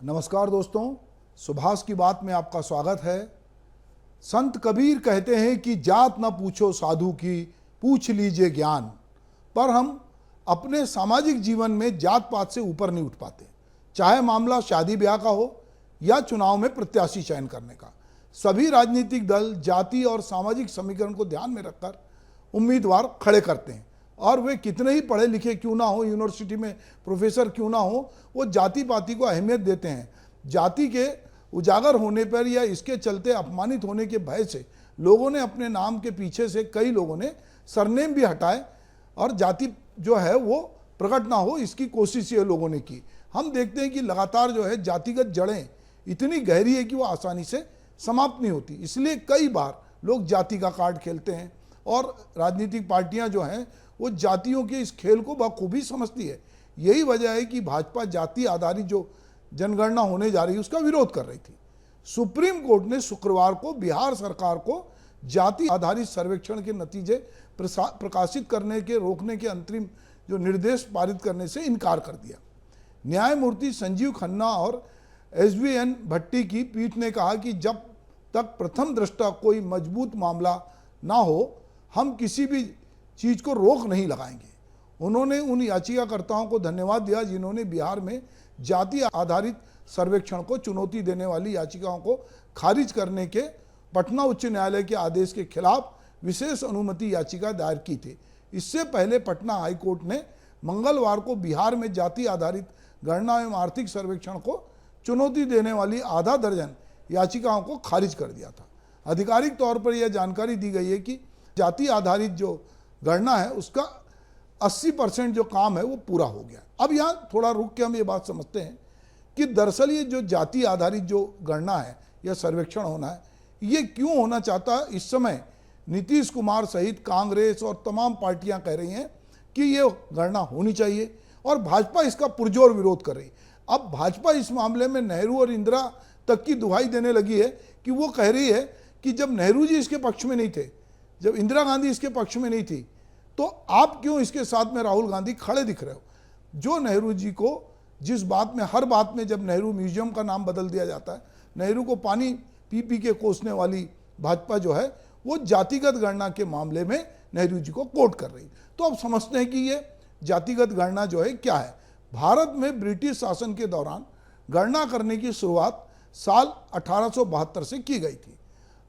नमस्कार दोस्तों, सुभाष की बात में आपका स्वागत है। संत कबीर कहते हैं कि जात न पूछो साधु की, पूछ लीजिए ज्ञान। पर हम अपने सामाजिक जीवन में जात पात से ऊपर नहीं उठ पाते, चाहे मामला शादी ब्याह का हो या चुनाव में प्रत्याशी चयन करने का। सभी राजनीतिक दल जाति और सामाजिक समीकरण को ध्यान में रखकर उम्मीदवार खड़े करते हैं, और वे कितने ही पढ़े लिखे क्यों ना हो, यूनिवर्सिटी में प्रोफेसर क्यों ना हो, वो जाति पाति को अहमियत देते हैं। जाति के उजागर होने पर या इसके चलते अपमानित होने के भय से लोगों ने अपने नाम के पीछे से कई लोगों ने सरनेम भी हटाए, और जाति जो है वो प्रकट ना हो इसकी कोशिश ये लोगों ने की। हम देखते हैं कि लगातार जो है जातिगत जड़ें इतनी गहरी है कि वो आसानी से समाप्त नहीं होती। इसलिए कई बार लोग जाति का कार्ड खेलते हैं, और राजनीतिक पार्टियां जो हैं वो जातियों के इस खेल को बखूबी समझती है। यही वजह है कि भाजपा जाति आधारित जो जनगणना होने जा रही है उसका विरोध कर रही थी। सुप्रीम कोर्ट ने शुक्रवार को बिहार सरकार को जाति आधारित सर्वेक्षण के नतीजे प्रकाशित करने के रोकने के अंतरिम जो निर्देश पारित करने से इनकार कर दिया। न्यायमूर्ति संजीव खन्ना और एसवीएन भट्टी की पीठ ने कहा कि जब तक प्रथम दृष्टा कोई मजबूत मामला ना हो, हम किसी भी चीज को रोक नहीं लगाएंगे। उन्होंने उन याचिकाकर्ताओं को धन्यवाद दिया जिन्होंने बिहार में जाति आधारित सर्वेक्षण को चुनौती देने वाली याचिकाओं को खारिज करने के पटना उच्च न्यायालय के आदेश के खिलाफ विशेष अनुमति याचिका दायर की थी। इससे पहले पटना हाई कोर्ट ने मंगलवार को बिहार में जाति आधारित गणना एवं आर्थिक सर्वेक्षण को चुनौती देने वाली आधा दर्जन याचिकाओं को खारिज कर दिया था। आधिकारिक तौर पर यह जानकारी दी गई है कि जाति आधारित जो गणना है उसका 80% जो काम है वो पूरा हो गया। अब यहाँ थोड़ा रुक के हम ये बात समझते हैं कि दरअसल ये जो जाति आधारित जो गणना है या सर्वेक्षण होना है, ये क्यों होना चाहता है। इस समय नीतीश कुमार सहित कांग्रेस और तमाम पार्टियां कह रही हैं कि ये गणना होनी चाहिए, और भाजपा इसका पुरजोर विरोध कर रही। अब भाजपा इस मामले में नेहरू और इंदिरा तक की दुहाई देने लगी है कि वो कह रही है कि जब नेहरू जी इसके पक्ष में नहीं थे, जब इंदिरा गांधी इसके पक्ष में नहीं थी, तो आप क्यों इसके साथ में राहुल गांधी खड़े दिख रहे हो। जो नेहरू जी को जिस बात में, हर बात में जब नेहरू म्यूजियम का नाम बदल दिया जाता है, नेहरू को पानी पी पी के कोसने वाली भाजपा जो है वो जातिगत गणना के मामले में नेहरू जी को कोट कर रही। तो अब समझते हैं कि ये जातिगत गणना जो है क्या है। भारत में ब्रिटिश शासन के दौरान गणना करने की शुरुआत साल 1872 से की गई थी।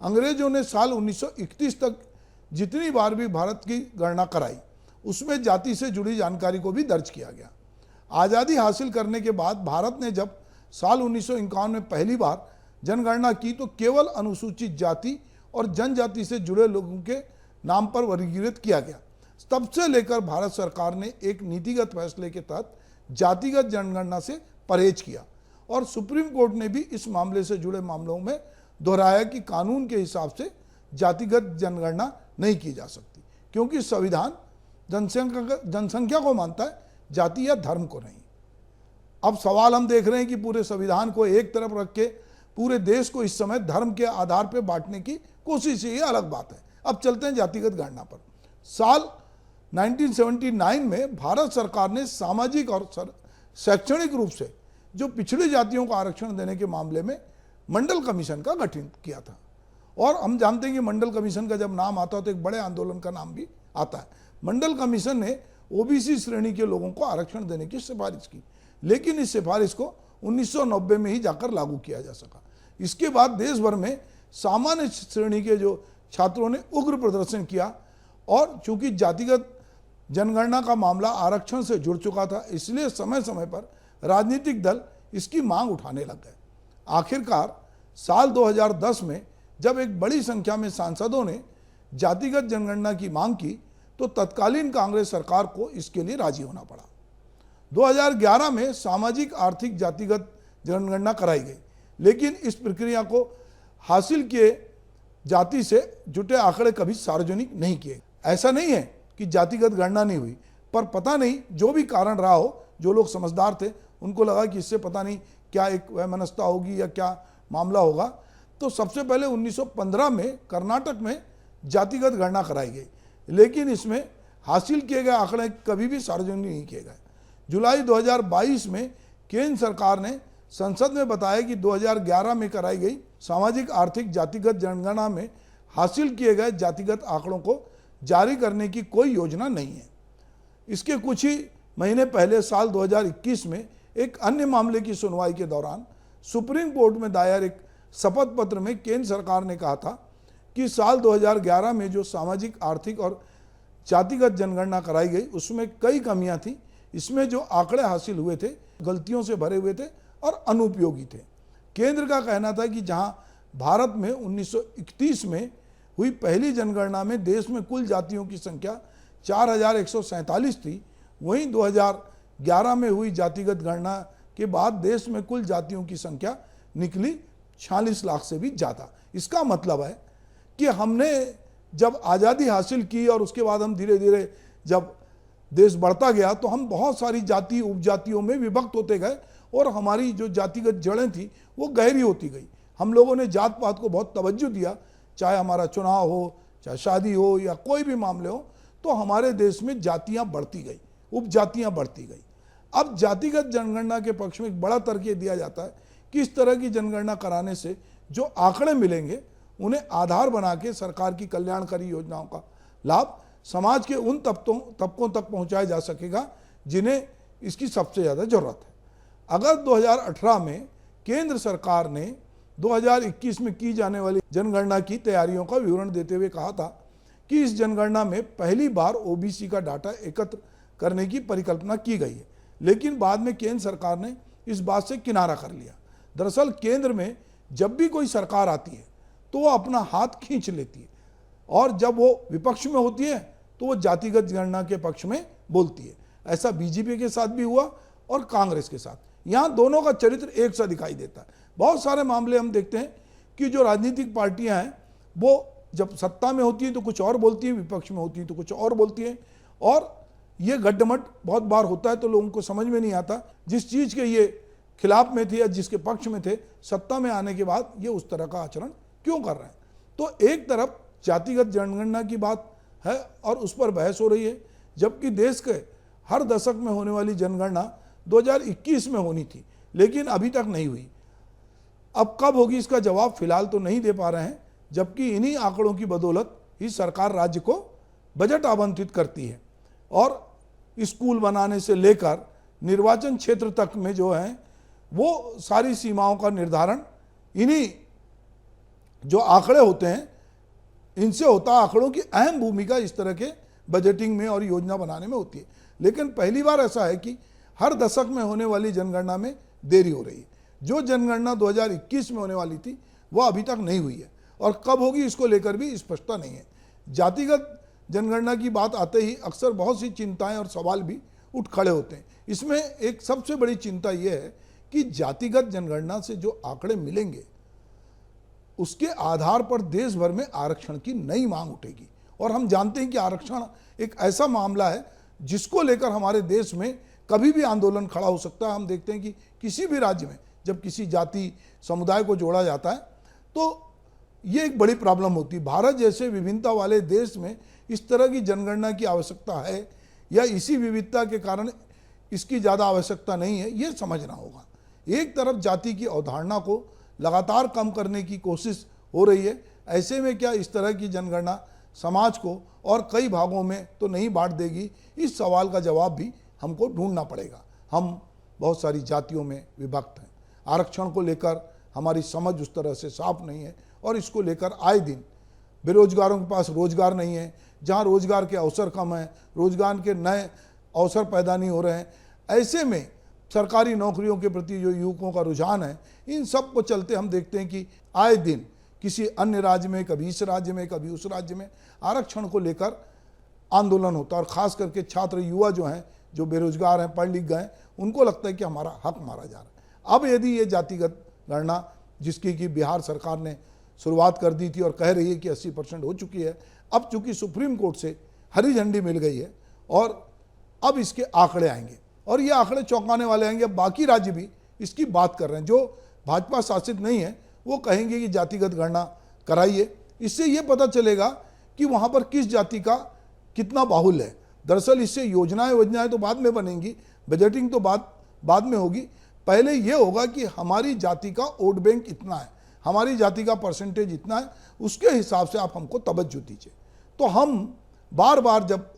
अंग्रेजों ने साल 1931 तक जितनी बार भी भारत की गणना कराई उसमें जाति से जुड़ी जानकारी को भी दर्ज किया गया। आज़ादी हासिल करने के बाद भारत ने जब साल 1951 में पहली बार जनगणना की तो केवल अनुसूचित जाति और जनजाति से जुड़े लोगों के नाम पर वर्गीकृत किया गया। तब से लेकर भारत सरकार ने एक नीतिगत फैसले के तहत जातिगत जनगणना से परहेज किया, और सुप्रीम कोर्ट ने भी इस मामले से जुड़े मामलों में दोहराया कि कानून के हिसाब से जातिगत जनगणना नहीं की जा सकती, क्योंकि संविधान जनसंख्या को मानता है, जाति या धर्म को नहीं। अब सवाल हम देख रहे हैं कि पूरे संविधान को एक तरफ रख के पूरे देश को इस समय धर्म के आधार पर बांटने की कोशिश है, ये अलग बात है। अब चलते हैं जातिगत गणना पर। साल 1979 में भारत सरकार ने सामाजिक और शैक्षणिक रूप से जो पिछड़ी जातियों को आरक्षण देने के मामले में मंडल कमीशन का गठन किया था, और हम जानते हैं कि मंडल कमीशन का जब नाम आता है तो एक बड़े आंदोलन का नाम भी आता है। मंडल कमीशन ने ओबीसी श्रेणी के लोगों को आरक्षण देने की सिफारिश की, लेकिन इस सिफारिश को 1990 में ही जाकर लागू किया जा सका। इसके बाद देश भर में सामान्य श्रेणी के जो छात्रों ने उग्र प्रदर्शन किया, और चूंकि जातिगत जनगणना का मामला आरक्षण से जुड़ चुका था, इसलिए समय समय पर राजनीतिक दल इसकी मांग उठाने लग गए। आखिरकार साल 2010 में जब एक बड़ी संख्या में सांसदों ने जातिगत जनगणना की मांग की तो तत्कालीन कांग्रेस सरकार को इसके लिए राजी होना पड़ा। 2011 में सामाजिक आर्थिक जातिगत जनगणना कराई गई, लेकिन इस प्रक्रिया को हासिल किए जाति से जुटे आंकड़े कभी सार्वजनिक नहीं किए। ऐसा नहीं है कि जातिगत गणना नहीं हुई, पर पता नहीं जो भी कारण रहा हो, जो लोग समझदार थे उनको लगा कि इससे पता नहीं क्या एक वैमनस्यता होगी या क्या मामला होगा, तो सबसे पहले 1915 में कर्नाटक में जातिगत गणना कराई गई, लेकिन इसमें हासिल किए गए आंकड़े कभी भी सार्वजनिक नहीं किए गए। जुलाई 2022 में केंद्र सरकार ने संसद में बताया कि 2011 में कराई गई सामाजिक आर्थिक जातिगत जनगणना में हासिल किए गए जातिगत आंकड़ों को जारी करने की कोई योजना नहीं है। इसके कुछ ही महीने पहले साल 2021 में एक अन्य मामले की सुनवाई के दौरान सुप्रीम कोर्ट में दायर एक शपथ पत्र में केंद्र सरकार ने कहा था कि साल 2011 में जो सामाजिक आर्थिक और जातिगत जनगणना कराई गई उसमें कई कमियां थी। इसमें जो आंकड़े हासिल हुए थे गलतियों से भरे हुए थे और अनुपयोगी थे। केंद्र का कहना था कि जहां भारत में 1931 में हुई पहली जनगणना में देश में कुल जातियों की संख्या 4147 थी, वहीं 2011 में हुई जातिगत गणना के बाद देश में कुल जातियों की संख्या निकली 46 लाख से भी ज़्यादा। इसका मतलब है कि हमने जब आज़ादी हासिल की और उसके बाद हम धीरे धीरे जब देश बढ़ता गया तो हम बहुत सारी जाति उपजातियों में विभक्त होते गए और हमारी जो जातिगत जड़ें थी वो गहरी होती गई। हम लोगों ने जात पात को बहुत तवज्जो दिया, चाहे हमारा चुनाव हो, चाहे शादी हो या कोई भी मामले हो, तो हमारे देश में जातियां बढ़ती गई, उपजातियां बढ़ती गई। अब जातिगत जनगणना के पक्ष में एक बड़ा तर्क ये दिया जाता है कि इस तरह की जनगणना कराने से जो आंकड़े मिलेंगे उन्हें आधार बना के सरकार की कल्याणकारी योजनाओं का लाभ समाज के उन तबकों तक पहुंचाया जा सकेगा जिन्हें इसकी सबसे ज़्यादा जरूरत है। अगस्त 2018 में केंद्र सरकार ने 2021 में की जाने वाली जनगणना की तैयारियों का विवरण देते हुए कहा था कि इस जनगणना में पहली बार ओबीसी का डाटा एकत्र करने की परिकल्पना की गई है, लेकिन बाद में केंद्र सरकार ने इस बात से किनारा कर लिया। दरअसल केंद्र में जब भी कोई सरकार आती है तो वो अपना हाथ खींच लेती है और जब वो विपक्ष में होती है तो वो जातिगत गणना के पक्ष में बोलती है। ऐसा बीजेपी के साथ भी हुआ और कांग्रेस के साथ। यहाँ दोनों का चरित्र एक सा दिखाई देता है। बहुत सारे मामले हम देखते हैं कि जो राजनीतिक पार्टियां हैं वो जब सत्ता में होती हैं तो कुछ और बोलती हैं, विपक्ष में होती हैं तो कुछ और बोलती हैं, और ये गड्ढमट बहुत बार होता है तो लोगों को समझ में नहीं आता जिस चीज़ के ये खिलाफ में थे या जिसके पक्ष में थे, सत्ता में आने के बाद ये उस तरह का आचरण क्यों कर रहे हैं। तो एक तरफ जातिगत जनगणना की बात है और उस पर बहस हो रही है, जबकि देश के हर दशक में होने वाली जनगणना 2021 में होनी थी लेकिन अभी तक नहीं हुई। अब कब होगी इसका जवाब फिलहाल तो नहीं दे पा रहे हैं, जबकि इन्हीं आंकड़ों की बदौलत ही सरकार राज्य को बजट आवंटित करती है और स्कूल बनाने से लेकर निर्वाचन क्षेत्र तक में जो है वो सारी सीमाओं का निर्धारण इन्हीं जो आंकड़े होते हैं इनसे होता है। आंकड़ों की अहम भूमिका इस तरह के बजटिंग में और योजना बनाने में होती है, लेकिन पहली बार ऐसा है कि हर दशक में होने वाली जनगणना में देरी हो रही है। जो जनगणना 2021 में होने वाली थी वह अभी तक नहीं हुई है और कब होगी इसको लेकर भी स्पष्टता नहीं है। जातिगत जनगणना की बात आते ही अक्सर बहुत सी चिंताएं और सवाल भी उठ खड़े होते हैं। इसमें एक सबसे बड़ी चिंता यह है कि जातिगत जनगणना से जो आंकड़े मिलेंगे उसके आधार पर देश भर में आरक्षण की नई मांग उठेगी, और हम जानते हैं कि आरक्षण एक ऐसा मामला है जिसको लेकर हमारे देश में कभी भी आंदोलन खड़ा हो सकता है। हम देखते हैं कि किसी भी राज्य में जब किसी जाति समुदाय को जोड़ा जाता है तो ये एक बड़ी प्रॉब्लम होती है। भारत जैसे विभिन्नता वाले देश में इस तरह की जनगणना की आवश्यकता है या इसी विविधता के कारण इसकी ज़्यादा आवश्यकता नहीं है, ये समझना होगा। एक तरफ जाति की अवधारणा को लगातार कम करने की कोशिश हो रही है, ऐसे में क्या इस तरह की जनगणना समाज को और कई भागों में तो नहीं बांट देगी? इस सवाल का जवाब भी हमको ढूंढना पड़ेगा। हम बहुत सारी जातियों में विभक्त हैं, आरक्षण को लेकर हमारी समझ उस तरह से साफ नहीं है और इसको लेकर आए दिन बेरोजगारों के पास रोजगार नहीं है, जहाँ रोजगार के अवसर कम हैं, रोजगार के नए अवसर पैदा नहीं हो रहे हैं। ऐसे में सरकारी नौकरियों के प्रति जो युवकों का रुझान है, इन सब को चलते हम देखते हैं कि आए दिन किसी अन्य राज्य में, कभी इस राज्य में, कभी उस राज्य में आरक्षण को लेकर आंदोलन होता है और ख़ास करके छात्र युवा जो हैं, जो बेरोजगार हैं, पढ़ लिख गए, उनको लगता है कि हमारा हक मारा जा रहा है। अब यदि ये जातिगत गणना जिसकी कि बिहार सरकार ने शुरुआत कर दी थी और कह रही है कि 80% हो चुकी है, अब चूंकि सुप्रीम कोर्ट से हरी झंडी मिल गई है और अब इसके आंकड़े आएंगे और ये आंकड़े चौंकाने वाले आएंगे। अब बाकी राज्य भी इसकी बात कर रहे हैं, जो भाजपा शासित नहीं है वो कहेंगे कि जातिगत गणना कराइए। इससे ये पता चलेगा कि वहाँ पर किस जाति का कितना बाहुल्य है। दरअसल इससे योजनाएं तो बाद में बनेंगी, बजटिंग तो बाद में होगी, पहले ये होगा कि हमारी जाति का वोट बैंक इतना है, हमारी जाति का परसेंटेज इतना है, उसके हिसाब से आप हमको तवज्जो दीजिए। तो हम बार बार जब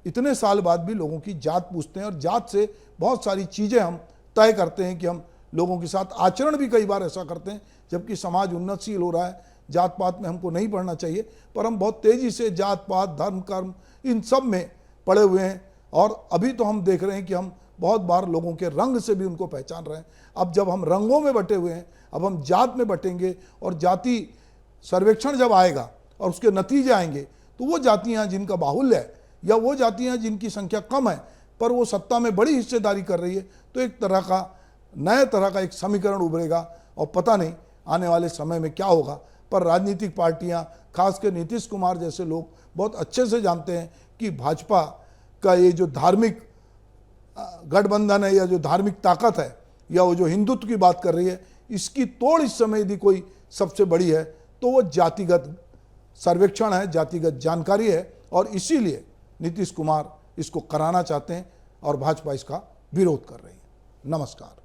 इतने साल बाद भी लोगों की जात पूछते हैं और जात से बहुत सारी चीज़ें हम तय करते हैं कि हम लोगों के साथ आचरण भी कई बार ऐसा करते हैं, जबकि समाज उन्नतशील हो रहा है, जात पात में हमको नहीं पढ़ना चाहिए, पर हम बहुत तेज़ी से जात पात धर्म कर्म इन सब में पड़े हुए हैं। और अभी तो हम देख रहे हैं कि हम बहुत बार लोगों के रंग से भी उनको पहचान रहे हैं। अब जब हम रंगों में बटे हुए हैं, अब हम जात में बटेंगे और जाति सर्वेक्षण जब आएगा और उसके नतीजे आएंगे तो वो जातियाँ जिनका बाहुल्य है या वो जातियाँ जिनकी संख्या कम है पर वो सत्ता में बड़ी हिस्सेदारी कर रही है, तो एक तरह का नए तरह का एक समीकरण उभरेगा और पता नहीं आने वाले समय में क्या होगा। पर राजनीतिक पार्टियां, खासकर नीतीश कुमार जैसे लोग बहुत अच्छे से जानते हैं कि भाजपा का ये जो धार्मिक गठबंधन है या जो धार्मिक ताकत है या वो जो हिंदुत्व की बात कर रही है, इसकी तोड़ इस समय यदि कोई सबसे बड़ी है तो वो जातिगत सर्वेक्षण है, जातिगत जानकारी है। और इसीलिए नीतीश कुमार इसको कराना चाहते हैं और भाजपा इसका विरोध कर रही है। नमस्कार।